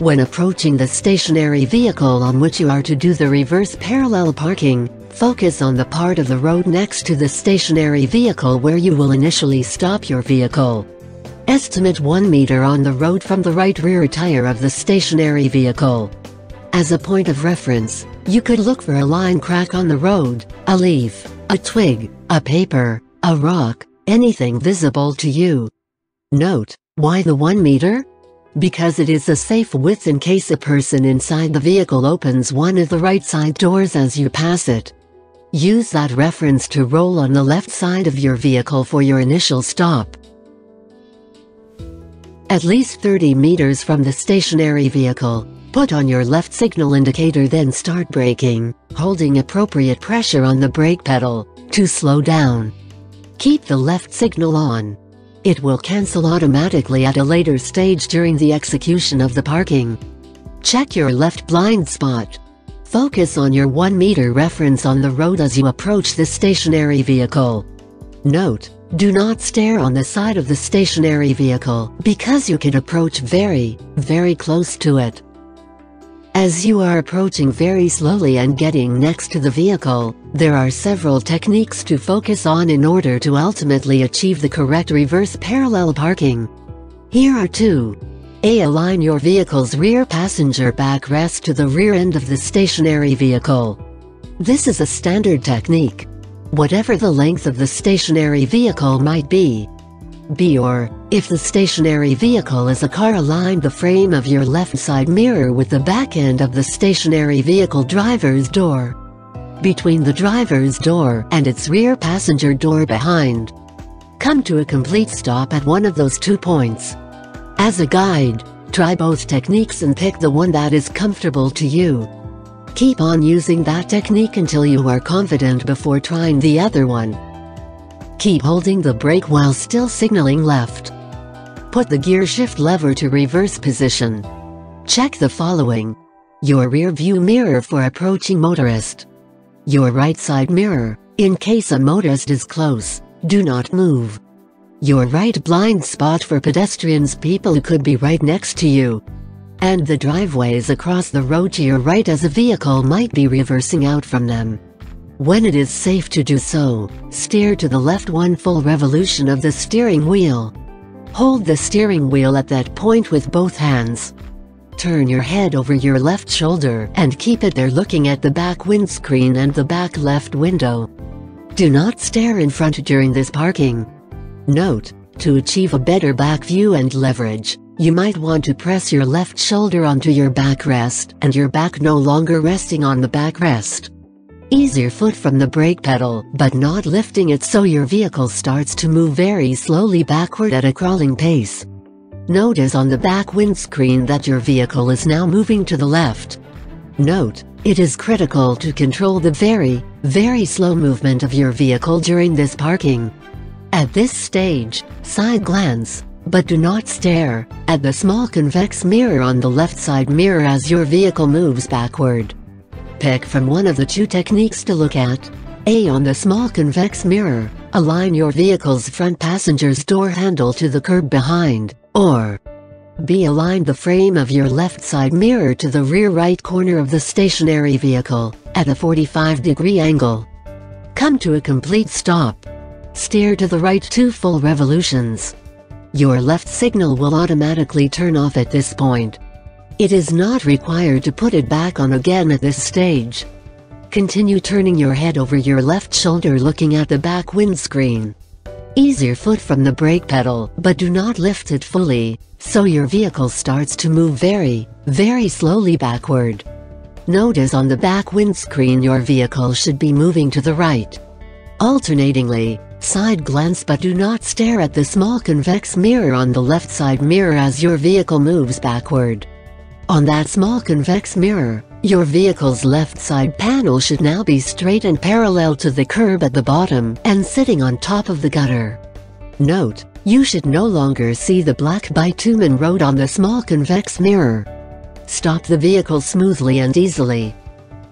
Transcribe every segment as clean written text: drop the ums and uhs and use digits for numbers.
When approaching the stationary vehicle on which you are to do the reverse parallel parking, focus on the part of the road next to the stationary vehicle where you will initially stop your vehicle. Estimate 1 meter on the road from the right rear tire of the stationary vehicle. As a point of reference, you could look for a line crack on the road, a leaf, a twig, a paper, a rock, anything visible to you. Note, why the 1 meter? Because it is a safe width in case a person inside the vehicle opens one of the right side doors as you pass it. Use that reference to roll on the left side of your vehicle for your initial stop. At least 30 meters from the stationary vehicle, put on your left signal indicator, then start braking, holding appropriate pressure on the brake pedal, to slow down. Keep the left signal on. It will cancel automatically at a later stage during the execution of the parking. Check your left blind spot. Focus on your 1 meter reference on the road as you approach the stationary vehicle. Note, do not stare on the side of the stationary vehicle, because you could approach very, very close to it. As you are approaching very slowly and getting next to the vehicle, there are several techniques to focus on in order to ultimately achieve the correct reverse parallel parking. Here are 2. A. Align your vehicle's rear passenger backrest to the rear end of the stationary vehicle. This is a standard technique, whatever the length of the stationary vehicle might be. B. Or, if the stationary vehicle is a car, align the frame of your left side mirror with the back end of the stationary vehicle driver's door, between the driver's door and its rear passenger door behind. Come to a complete stop at one of those 2 points. As a guide, try both techniques and pick the one that is comfortable to you. Keep on using that technique until you are confident before trying the other one. Keep holding the brake while still signaling left. Put the gear shift lever to reverse position. Check the following: your rear view mirror for approaching motorist. Your right side mirror, in case a motorist is close, do not move. Your right blind spot for pedestrians, people who could be right next to you. And the driveways across the road to your right as a vehicle might be reversing out from them. When it is safe to do so, steer to the left 1 full revolution of the steering wheel. Hold the steering wheel at that point with both hands. Turn your head over your left shoulder and keep it there, looking at the back windscreen and the back left window. Do not stare in front during this parking. Note, to achieve a better back view and leverage, you might want to press your left shoulder onto your backrest and your back no longer resting on the backrest. Ease your foot from the brake pedal, but not lifting it, so your vehicle starts to move very slowly backward at a crawling pace. Notice on the back windscreen that your vehicle is now moving to the left. Note, it is critical to control the very, very slow movement of your vehicle during this parking. At this stage, side glance, but do not stare, at the small convex mirror on the left side mirror as your vehicle moves backward. Pick from one of the 2 techniques to look at. A. On the small convex mirror, align your vehicle's front passenger's door handle to the curb behind. Or B. Align the frame of your left side mirror to the rear right corner of the stationary vehicle, at a 45-degree angle. Come to a complete stop. Steer to the right 2 full revolutions. Your left signal will automatically turn off at this point. It is not required to put it back on again at this stage. Continue turning your head over your left shoulder, looking at the back windscreen. Ease your foot from the brake pedal, but do not lift it fully, so your vehicle starts to move very, very slowly backward. Notice on the back windscreen your vehicle should be moving to the right. Alternatingly, side glance, but do not stare at the small convex mirror on the left side mirror as your vehicle moves backward. On that small convex mirror, your vehicle's left side panel should now be straight and parallel to the curb at the bottom and sitting on top of the gutter. Note, you should no longer see the black bitumen road on the small convex mirror. Stop the vehicle smoothly and easily.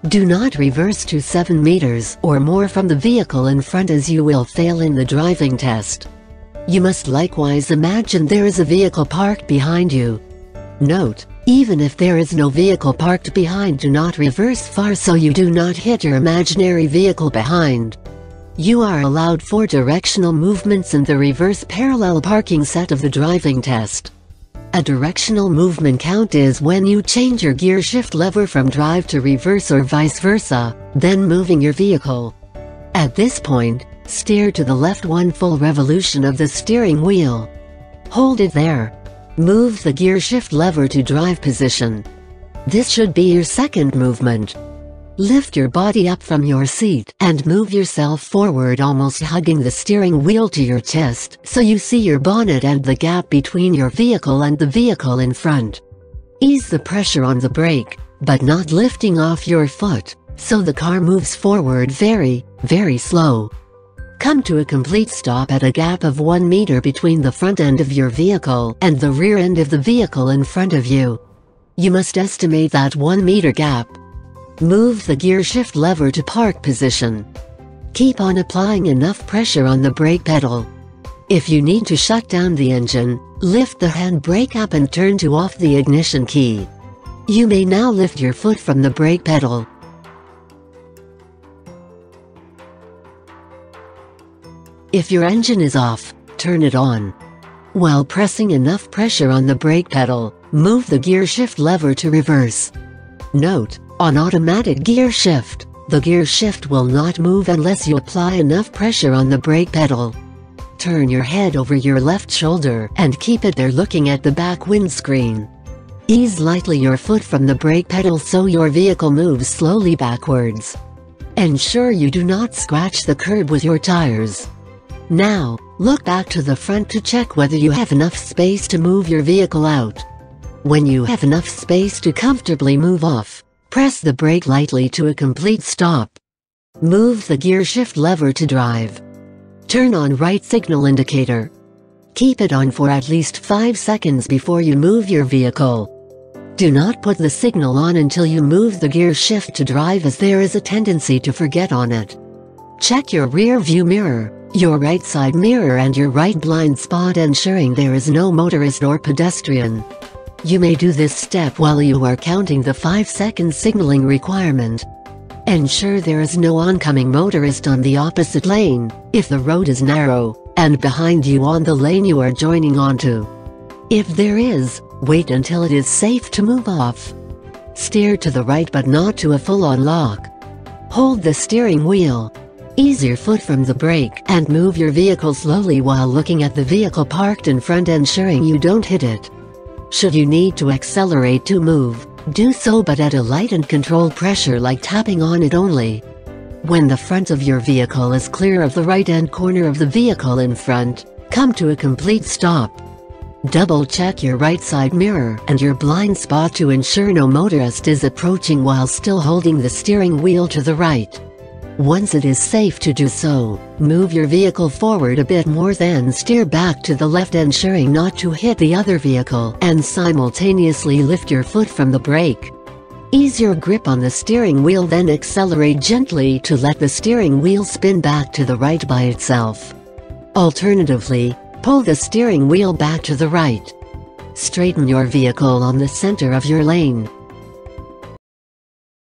Do not reverse to 7 meters or more from the vehicle in front, as you will fail in the driving test. You must likewise imagine there is a vehicle parked behind you. Note, Even if there is no vehicle parked behind, do not reverse far so you do not hit your imaginary vehicle behind. You are allowed 4 directional movements in the reverse parallel parking set of the driving test. A directional movement count is when you change your gear shift lever from drive to reverse or vice versa, then moving your vehicle. At this point, steer to the left 1 full revolution of the steering wheel. Hold it there. Move the gear shift lever to drive position. This should be your second movement. Lift your body up from your seat and move yourself forward, almost hugging the steering wheel to your chest so you see your bonnet and the gap between your vehicle and the vehicle in front. Ease the pressure on the brake, but not lifting off your foot, so the car moves forward very, very slow. Come to a complete stop at a gap of 1 meter between the front end of your vehicle and the rear end of the vehicle in front of you. You must estimate that 1 meter gap. Move the gear shift lever to park position. Keep on applying enough pressure on the brake pedal. If you need to shut down the engine, lift the handbrake up and turn to off the ignition key. You may now lift your foot from the brake pedal. If your engine is off, turn it on. While pressing enough pressure on the brake pedal, move the gear shift lever to reverse. Note: on automatic gear shift, the gear shift will not move unless you apply enough pressure on the brake pedal. Turn your head over your left shoulder and keep it there looking at the back windscreen. Ease lightly your foot from the brake pedal so your vehicle moves slowly backwards. Ensure you do not scratch the curb with your tires. Now, look back to the front to check whether you have enough space to move your vehicle out. When you have enough space to comfortably move off, press the brake lightly to a complete stop. Move the gear shift lever to drive. Turn on right signal indicator. Keep it on for at least 5 seconds before you move your vehicle. Do not put the signal on until you move the gear shift to drive, as there is a tendency to forget on it. Check your rear view mirror, your right side mirror and your right blind spot, ensuring there is no motorist or pedestrian. You may do this step while you are counting the 5-second signaling requirement. Ensure there is no oncoming motorist on the opposite lane, if the road is narrow, and behind you on the lane you are joining onto. If there is, wait until it is safe to move off. Steer to the right but not to a full-on lock. Hold the steering wheel. Ease your foot from the brake and move your vehicle slowly while looking at the vehicle parked in front, ensuring you don't hit it. Should you need to accelerate to move, do so but at a light and controlled pressure, like tapping on it only. When the front of your vehicle is clear of the right-hand corner of the vehicle in front, come to a complete stop. Double-check your right side mirror and your blind spot to ensure no motorist is approaching while still holding the steering wheel to the right. Once it is safe to do so, move your vehicle forward a bit more, then steer back to the left, ensuring not to hit the other vehicle, and simultaneously lift your foot from the brake. Ease your grip on the steering wheel, then accelerate gently to let the steering wheel spin back to the right by itself. Alternatively, pull the steering wheel back to the right. Straighten your vehicle on the center of your lane.